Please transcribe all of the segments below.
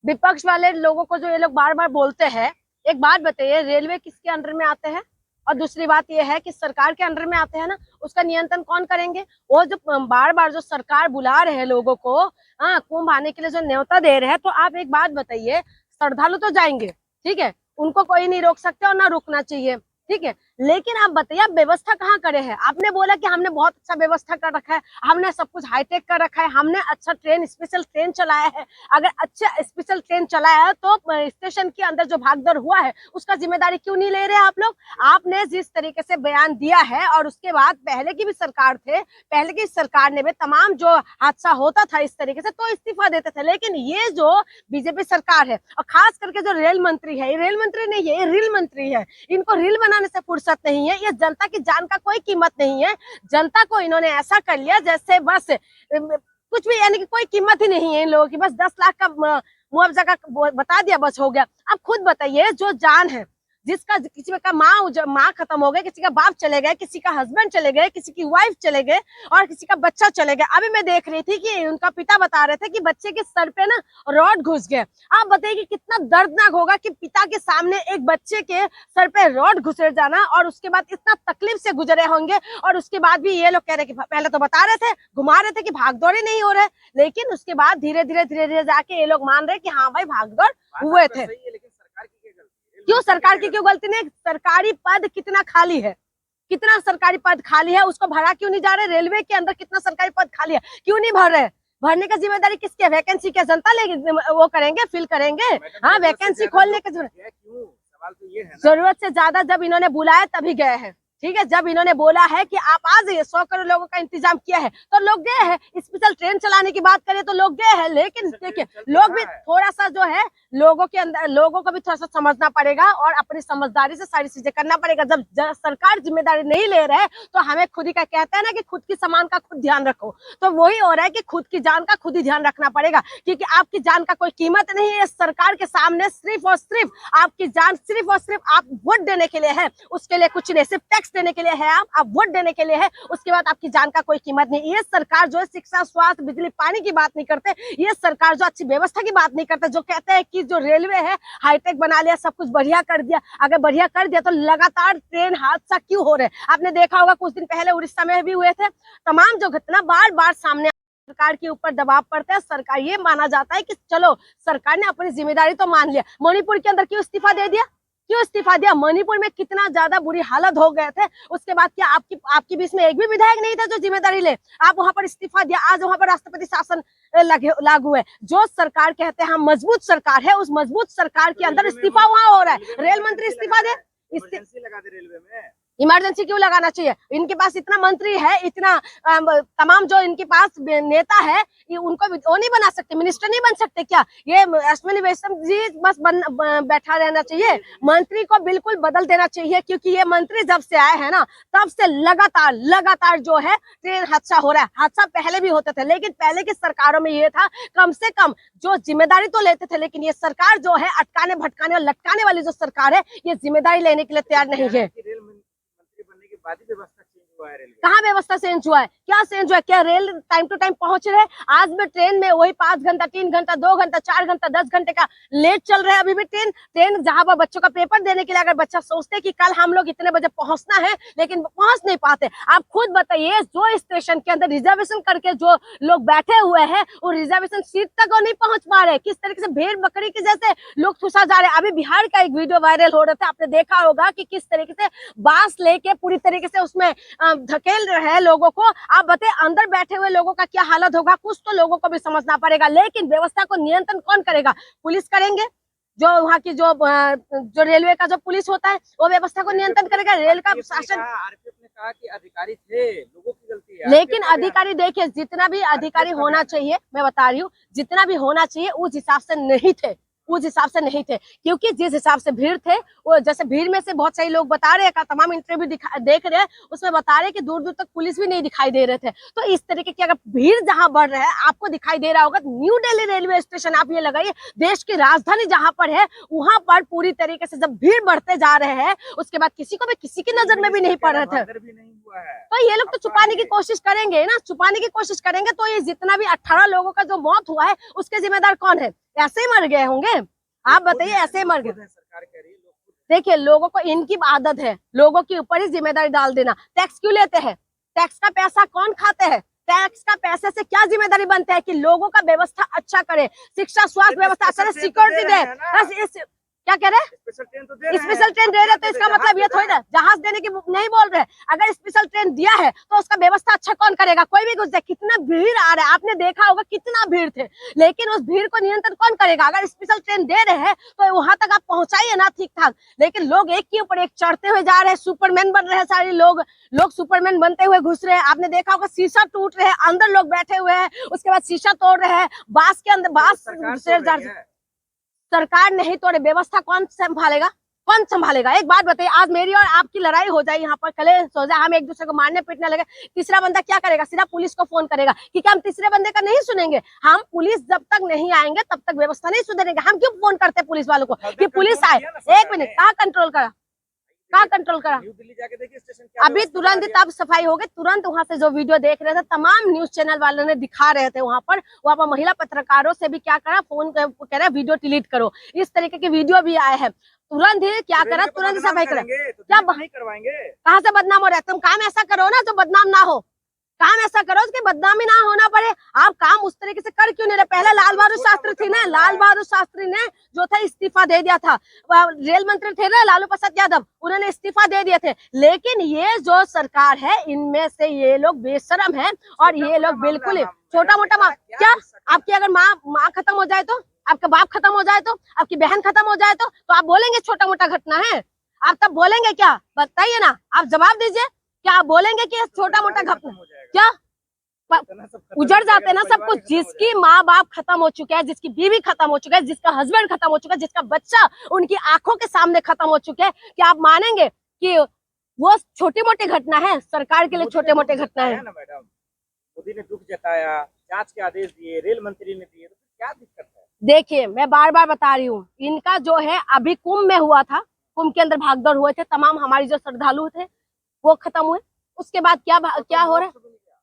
विपक्ष वाले लोगों को जो ये लोग बार बार बोलते हैं, एक बात बताइए, रेलवे किसके अंडर में आते हैं? और दूसरी बात ये है कि सरकार के अंडर में आते हैं ना, उसका नियंत्रण कौन करेंगे? वो जो बार बार जो सरकार बुला रहे हैं लोगों को, हाँ, कुंभ आने के लिए जो न्योता दे रहे हैं, तो आप एक बात बताइए, श्रद्धालु तो जाएंगे, ठीक है, उनको कोई नहीं रोक सकते और ना रुकना चाहिए, ठीक है, लेकिन आप बताइए आप व्यवस्था कहाँ करे हैं? आपने बोला कि हमने बहुत अच्छा व्यवस्था कर रखा है, हमने सब कुछ हाईटेक कर रखा है, हमने अच्छा ट्रेन, स्पेशल ट्रेन चलाया है। अगर अच्छा स्पेशल ट्रेन चलाया है तो स्टेशन के अंदर जो भागदौड़ हुआ है उसका जिम्मेदारी क्यों नहीं ले रहे आप लोग? आपने जिस तरीके से बयान दिया है, और उसके बाद पहले की भी सरकार थे, पहले की सरकार ने भी तमाम जो हादसा होता था इस तरीके से तो इस्तीफा देते थे, लेकिन ये जो बीजेपी सरकार है, और खास करके जो रेल मंत्री है, रेल मंत्री नहीं है, ये रील मंत्री है, इनको रील बनाने से फुर्सत नहीं है। ये जनता की जान का कोई कीमत नहीं है। जनता को इन्होंने ऐसा कर लिया जैसे बस कुछ भी, यानी कि कोई कीमत ही नहीं है इन लोगों की। बस 10 लाख का मुआवजा का बता दिया, बस हो गया। अब खुद बताइए, जो जान है, जिसका किसी का माँ खत्म हो गए, किसी का बाप चले गए, किसी का हस्बैंड चले गए, किसी की वाइफ चले गए और किसी का बच्चा चले गए। अभी मैं देख रही थी कि उनका पिता बता रहे थे कि बच्चे के सर पे ना रॉड घुस गए। आप बताइए कि कितना दर्दनाक होगा कि पिता के सामने एक बच्चे के सर पे रॉड घुसर जाना, और उसके बाद इतना तकलीफ से गुजरे होंगे, और उसके बाद भी ये लोग कह रहे कि पहले तो बता रहे थे, घुमा रहे थे कि भागदौड़ ही नहीं हो रहे, लेकिन उसके बाद धीरे धीरे जाके ये लोग मान रहे कि हाँ भाई भागदौड़ हुए थे। क्यों सरकार की क्यों गलती नहीं? सरकारी पद कितना खाली है, कितना सरकारी पद खाली है, उसको भरा क्यों नहीं जा रहे? रेलवे के अंदर कितना सरकारी पद खाली है, क्यों नहीं भर रहे? भरने का जिम्मेदारी किसकी है? वैकेंसी क्या जनता लेगी, वो करेंगे, फिल करेंगे? हाँ, वैकेंसी खोलने का जरूरत से ज्यादा जब इन्होंने बुलाया तभी गए हैं, ठीक है। जब इन्होंने बोला है कि आप आ जाइए, 100 करोड़ लोगों का इंतजाम किया है तो लोग गए हैं। स्पेशल ट्रेन चलाने की बात करें तो लोग गए हैं, लेकिन देखिए लोग भी थोड़ा सा जो है, लोगों के अंदर, लोगों को भी थोड़ा सा समझना पड़ेगा और अपनी समझदारी से सारी चीजें करना पड़ेगा। जब सरकार जिम्मेदारी नहीं ले रहे तो हमें खुद ही का कहता है ना कि खुद की सामान का खुद ध्यान रखो, तो वही हो रहा है कि खुद की जान का खुद ही ध्यान रखना पड़ेगा, क्योंकि आपकी जान का कोई कीमत नहीं है। सरकार के सामने सिर्फ और सिर्फ आपकी जान, सिर्फ और सिर्फ आप वोट देने के लिए है, उसके लिए कुछ नहीं, सिर्फ टैक्स देने के लिए है, आप वोट देने के लिए है, उसके बाद आपकी जान का कोई कीमत नहीं। ये सरकार जो है शिक्षा, स्वास्थ्य, बिजली, पानी की बात नहीं करते, ये सरकार जो अच्छी व्यवस्था की बात नहीं करते, जो कहते हैं कि जो रेलवे है हाईटेक बना लिया, सब कुछ बढ़िया कर दिया। अगर बढ़िया कर दिया तो लगातार ट्रेन हादसा क्यों हो रहे? आपने देखा होगा कुछ दिन पहले उड़ीसा में भी हुए थे। तमाम जो घटना बार बार सामने, सरकार के ऊपर दबाव पड़ता है, सरकार, ये माना जाता है कि चलो सरकार ने अपनी जिम्मेदारी तो मान लिया। मणिपुर के अंदर क्यों इस्तीफा दे दिया? क्यों इस्तीफा दिया? मणिपुर में कितना ज्यादा बुरी हालत हो गए थे, उसके बाद क्या आपकी बीच में एक भी विधायक नहीं था जो जिम्मेदारी ले? आप वहां पर इस्तीफा दिया, आज वहां पर राष्ट्रपति शासन लागू है। जो सरकार कहते हैं हम मजबूत सरकार है, उस मजबूत सरकार के अंदर इस्तीफा वहां हो रहा है। रेल मंत्री इस्तीफा दे, लगा दे रेलवे में। इमरजेंसी क्यों लगाना चाहिए? इनके पास इतना मंत्री है, इतना तमाम जो इनके पास नेता है, ये उनको वो नहीं बना सकते, मिनिस्टर नहीं बन सकते क्या? ये अश्विनी वैष्णव जी बस बैठा रहना चाहिए? मंत्री को बिल्कुल बदल देना चाहिए, क्योंकि ये मंत्री जब से आए हैं ना, तब से लगातार जो है ट्रेन हादसा हो रहा है। हादसा पहले भी होते थे, लेकिन पहले की सरकारों में ये था कम से कम जो जिम्मेदारी तो लेते थे, लेकिन ये सरकार जो है अटकाने भटकाने और लटकाने वाली जो सरकार है, ये जिम्मेदारी लेने के लिए तैयार नहीं है। व्यवस्था चेंज हुआ है? रेलवे कहाँ व्यवस्था चेंज हुआ है? क्या चेंज हुआ है? क्या रेल टाइम टू टाइम पहुंच रहे? आज भी ट्रेन में वही 5 घंटा, 3 घंटा, 2 घंटा, 4 घंटा, 10 घंटे का लेट चल रहा है अभी भी ट्रेन जहां पर बच्चों का पेपर देने के लिए अगर बच्चा सोचते कि कल हम लोग इतने बजे पहुंचना है, लेकिन पहुंच नहीं पाते। आप खुद बताइए, जो स्टेशन के अंदर रिजर्वेशन करके जो लोग बैठे हुए हैं, वो रिजर्वेशन सीट तक नहीं पहुंच पा रहे। किस तरीके से भेड़ बकरी के जैसे लोग ठुसा जा रहे हैं। अभी बिहार का एक वीडियो वायरल हो रहा था, आपने देखा होगा कि किस तरीके से बांस लेके पूरी तरीके से उसमें धकेल रहे हैं लोगों को। आप बताइए अंदर बैठे हुए लोगों का क्या हालत होगा? कुछ तो लोगों को भी समझना पड़ेगा। लेकिन व्यवस्था को नियंत्रण कौन करेगा? पुलिस करेंगे। जो वहाँ की जो रेलवे का जो पुलिस होता है वो व्यवस्था को नियंत्रण करेगा। रेल का शासन, आरपीएफ ने कहा कि अधिकारी थे, लोगों की गलती है। लेकिन अधिकारी देखिए, जितना भी अधिकारी होना चाहिए, मैं बता रही हूँ, जितना भी होना चाहिए उस हिसाब से नहीं थे, उस हिसाब से नहीं थे। क्योंकि जिस हिसाब से भीड़ थे, वो जैसे भीड़ में से बहुत सारे लोग बता रहे हैं, तमाम इंटरव्यू देख रहे हैं, उसमें बता रहे हैं कि दूर दूर तक पुलिस भी नहीं दिखाई दे रहे थे। तो इस तरीके की अगर भीड़ जहां बढ़ रहा है, आपको दिखाई दे रहा होगा, न्यू दिल्ली रेलवे स्टेशन आप ये लगाइए, देश की राजधानी जहां पर है, वहां पर पूरी तरीके से जब भीड़ बढ़ते जा रहे हैं, उसके बाद किसी को भी किसी की नजर में भी नहीं पड़ रहे थे। तो ये लोग तो छुपाने की कोशिश करेंगे ना, छुपाने की कोशिश करेंगे। तो ये जितना भी 18 लोगों का जो मौत हुआ है, उसके जिम्मेदार कौन है? ऐसे ही मर गए होंगे? आप बताइए, ऐसे ही मर गए? सरकार कह रही है, लोग खुद देखिए, लोगों को इनकी आदत है लोगों के ऊपर ही जिम्मेदारी डाल देना। टैक्स क्यों लेते हैं? टैक्स का पैसा कौन खाते हैं? टैक्स का पैसे से क्या जिम्मेदारी बनता है कि लोगों का व्यवस्था अच्छा करे, शिक्षा, स्वास्थ्य व्यवस्था अच्छा, सिक्योरिटी दे। क्या कह रहे हैं? स्पेशल ट्रेन तो दे रहे हैं। स्पेशल ट्रेन दे रहे तो इसका मतलब ये थोड़ी ना जहाज देने की नहीं बोल रहे। अगर स्पेशल ट्रेन दिया है तो उसका व्यवस्था अच्छा कौन करेगा? कोई भी घुस जाए। कितना भीड़ आ रहा है, आपने देखा होगा कितना भीड़ थे, लेकिन उस भीड़ को नियंत्रण कौन करेगा? अगर स्पेशल ट्रेन दे रहे हैं तो वहां तक आप पहुंचाइए ना ठीक ठाक। लेकिन लोग एक के ऊपर एक चढ़ते हुए जा रहे हैं, सुपरमैन बन रहे हैं सारे लोग सुपरमैन बनते हुए घुस रहे हैं। आपने देखा होगा शीशा टूट रहे हैं, अंदर लोग बैठे हुए हैं, उसके बाद शीशा तोड़ रहे हैं, बांस के अंदर बांस सरकार नहीं तोड़े, व्यवस्था कौन संभालेगा? कौन संभालेगा? एक बात बताइए, आज मेरी और आपकी लड़ाई हो जाए यहाँ पर, कले हो जाए, हम एक दूसरे को मारने पीटने लगे, तीसरा बंदा क्या करेगा? सीधा पुलिस को फोन करेगा। क्योंकि हम तीसरे बंदे का नहीं सुनेंगे। हम पुलिस जब तक नहीं आएंगे तब तक व्यवस्था नहीं सुधरेगी। हम क्यों फोन करते हैं पुलिस वालों को कि पुलिस आए? एक मिनट, कहाँ कंट्रोल करा? कहाँ कंट्रोल करा? न्यू दिल्ली जाके देखिए स्टेशन क्या अभी तुरंत तब सफाई हो गई, तुरंत वहां से जो वीडियो देख रहे थे तमाम न्यूज चैनल वालों ने दिखा रहे थे, वहां पर महिला पत्रकारों से भी क्या करा, फोन कह रहा वीडियो डिलीट करो, इस तरीके के वीडियो भी आए हैं। तुरंत ही क्या करा, तुरंत ही सफाई करा। क्या नहीं करवाएंगे? कहाँ से बदनाम हो रहा है? तुम काम ऐसा करो ना जो बदनाम ना हो, काम ऐसा करो कि बदनामी ना होना पड़े। आप काम उस तरीके से कर क्यों नहीं रहे? पहले लाल बहादुर शास्त्री थी ना, लाल बहादुर शास्त्री ने जो था इस्तीफा दे दिया था। रेल मंत्री थे ना लालू प्रसाद यादव, उन्होंने इस्तीफा दे दिए थे। लेकिन ये जो सरकार है, इनमें से ये लोग बेशरम है और ये लोग बिल्कुल छोटा मोटा क्या, आपकी अगर माँ खत्म हो जाए तो, आपका बाप खत्म हो जाए तो, आपकी बहन खत्म हो जाए तो आप बोलेंगे छोटा मोटा घटना है? आप तब बोलेंगे क्या? बताइए ना, आप जवाब दीजिए। क्या आप बोलेंगे कि छोटा मोटा घटना? क्या उजड़ जाते हैं ना सब कुछ? जिसकी माँ बाप खत्म हो चुके हैं, जिसकी बीवी खत्म हो चुका है, जिसका हस्बैंड खत्म हो चुका है, जिसका बच्चा उनकी आंखों के सामने खत्म हो चुके हैं, क्या आप मानेंगे कि वो छोटी मोटी घटना है? सरकार के लिए छोटे मोटे घटना है ना मैडम। मोदी ने दुख जताया, जांच के आदेश दिए, रेल मंत्री ने दिए, तो क्या दिक्कत है? देखिए, मैं बार बार बता रही हूँ, इनका जो है अभी कुंभ में हुआ था, कुंभ के अंदर भागदौड़ हुए थे, तमाम हमारी जो श्रद्धालु थे वो खत्म हुए। उसके बाद क्या हो रहा है?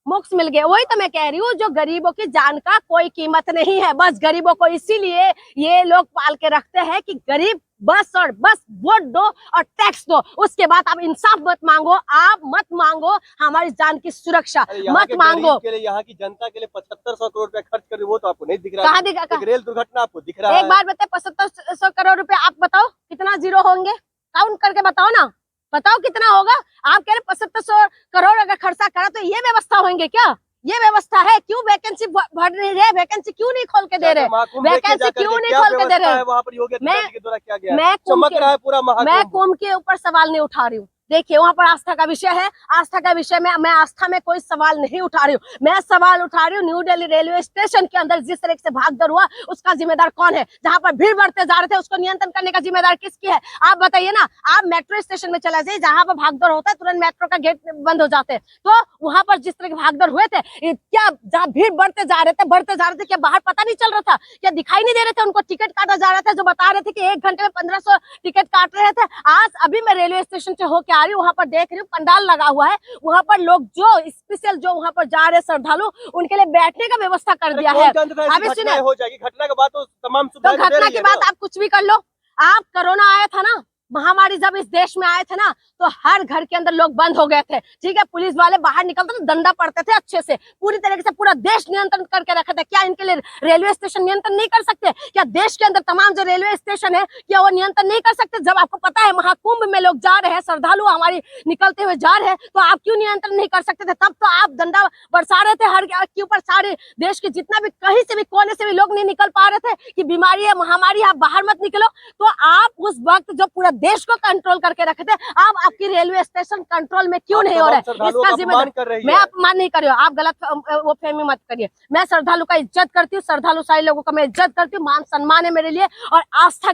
मोक्ष मिल गया। वही तो मैं कह रही हूँ, जो गरीबों की जान का कोई कीमत नहीं है। बस गरीबों को इसीलिए ये लोग पाल के रखते हैं कि गरीब बस और बस वोट दो और टैक्स दो, उसके बाद आप इंसाफ मत मांगो, आप मत मांगो हमारी जान की सुरक्षा, मत मांगो। के लिए, यहाँ की जनता के लिए 7500 करोड़ रुपया खर्च कर रहे, वो तो आपको नहीं दिख रहा कहाँ है? दिखा? रेल दुर्घटना आपको दिख रहा है? एक बार बताए 7500 करोड़ रुपए, आप बताओ कितना जीरो होंगे? काउंट करके बताओ ना, बताओ कितना होगा? आप कह रहे 7500 करोड़ अगर खर्चा करा तो ये व्यवस्था होंगे क्या? ये व्यवस्था है? क्यों वैकेंसी भर रही है? वैकेंसी क्यों नहीं खोल के दे रहे? वैकेंसी क्यों नहीं खोल के दे रहे? वहाँ पर योगी आदित्यनाथ के द्वारा क्या गया? मैं चमक रहा है पूरा महाकुंभ। मैं कुंभ के ऊपर सवाल नहीं उठा रही हूँ। देखिए, वहाँ पर आस्था का विषय है, आस्था का विषय में मैं आस्था में कोई सवाल नहीं उठा रही हूँ। मैं सवाल उठा रही हूँ न्यू दिल्ली रेलवे स्टेशन के अंदर जिस तरह से भागदौड़ हुआ, उसका जिम्मेदार कौन है? जहाँ पर भीड़ बढ़ते जा रहे थे, उसको नियंत्रण करने का जिम्मेदार किसकी है? आप बताइए ना। आप मेट्रो स्टेशन में चला जाइए, जहाँ पर भागदौड़ होता है तुरंत मेट्रो का गेट बंद हो जाते हैं। तो वहां पर जिस तरह की भागदौड़ हुए थे, क्या जहाँ भीड़ बढ़ते जा रहे थे, क्या बाहर पता नहीं चल रहा था? क्या दिखाई नहीं दे रहे थे? उनको टिकट काटा जा रहा था, जो बता रहे थे कि 1 घंटे में 1500 टिकट काट रहे थे। आज अभी मैं रेलवे स्टेशन से होके आ रही हूँ, वहां पर देख रही हूँ पंडाल लगा हुआ है, वहां पर लोग जो स्पेशल जो वहां पर जा रहे श्रद्धालु, उनके लिए बैठने का व्यवस्था कर दिया है। अभी सुनिए, हो जाएगी घटना के बाद तो तमाम तो घटना के बाद आप कुछ भी कर लो। आप कोरोना आया था ना, महामारी जब इस देश में आए थे ना, तो हर घर के अंदर लोग बंद हो गए थे। ठीक है, पुलिस वाले बाहर निकलते तो डंडा पड़ते थे अच्छे से, पूरी तरीके से पूरा देश नियंत्रण करके रखे थे। क्या इनके लिए रेलवे स्टेशन नियंत्रण नहीं कर सकते? क्या देश के अंदर तमाम जो रेलवे स्टेशन है, क्या वो नियंत्रण नहीं कर सकते? जब आपको पता है महाकुंभ में लोग जा रहे हैं, श्रद्धालु हमारी निकलते हुए जा रहे हैं, तो आप क्यों नियंत्रण नहीं कर सकते थे? तब तो आप डंडा बरसा रहे थे हर के ऊपर। सारे देश के जितना भी कहीं से भी कोने से भी लोग नहीं निकल पा रहे थे कि बीमारी है, महामारी, आप बाहर मत निकलो। तो आप उस वक्त जो पूरा देश को कंट्रोल करके रखे थे, अब आपकी रेलवे स्टेशन कंट्रोल में क्यों नहीं हो रहा है? इसका जिम्मेदार मैं अपमान नहीं कर रही हूँ, आप गलत वो फहमी मत करिए। मैं श्रद्धालु का इज्जत करती हूँ, श्रद्धालु सारे लोगों का मैं इज्जत करती हूँ, मान सम्मान है मेरे लिए, और आस्था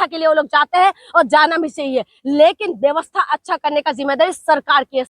के लिए वो लोग जाते हैं और जाना भी चाहिए। लेकिन व्यवस्था अच्छा करने का जिम्मेदारी सरकार की है।